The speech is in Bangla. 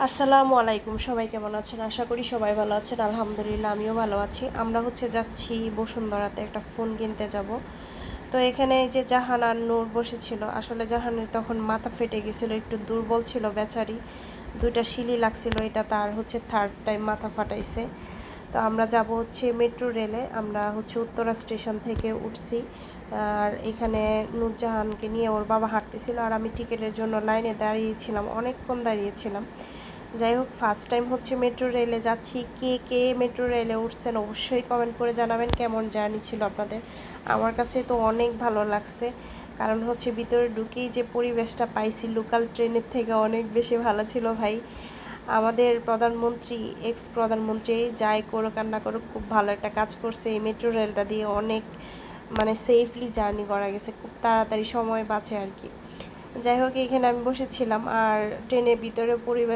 আসসালামু আলাইকুম, সবাই কেমন আছেন? আশা করি সবাই ভালো আছেন। আলহামদুলিল্লাহ আমিও ভালো আছি। আমরা যাচ্ছি বসুন্ধরাতে একটা ফোন কিনতে যাব। তো এখানে এই যে জাহান আর নূর বসেছিল। আসলে জাহানের তখন মাথা ফেটে গেছিল, একটু দুর্বল ছিল বেচারি। 2টা সিলি লাগছিল, এটা তার থার্ড টাইম মাথা ফাটাইছে। তো আমরা যাব মেট্রো রেলে। আমরা উত্তরা স্টেশন থেকে উঠছি। আর এখানে নূরজাহানকে নিয়ে ওর বাবা হাঁটতেছিল, আর আমি টিকিটের জন্য লাইনে দাঁড়িয়েছিলাম, অনেকক্ষণ দাঁড়িয়েছিলাম। যাই হোক, ফার্স্ট টাইম মেট্রো রেলে যাচ্ছি। কে কে মেট্রো রেলে উঠছেন অবশ্যই কমেন্ট করে জানাবেন কেমন জার্নি ছিল আপনাদের। আমার কাছে তো অনেক ভালো লাগছে, কারণ ভিতরে ঢুকেই যে পরিবেশটা পাইছি লোকাল ট্রেনের থেকে অনেক বেশি ভালো ছিল ভাই। আমাদের প্রধানমন্ত্রী, এক্স প্রধানমন্ত্রী যাই করুক আর না করুক, খুব ভালো একটা কাজ করছে। এই মেট্রো রেলটা দিয়ে অনেক সেফলি জার্নি করা গেছে, খুব তাড়াতাড়ি সময় বাঁচে আর কি। যাই হোক, এখানে আমি বসেছিলাম, আর ট্রেনের ভিতরে পরিবেশ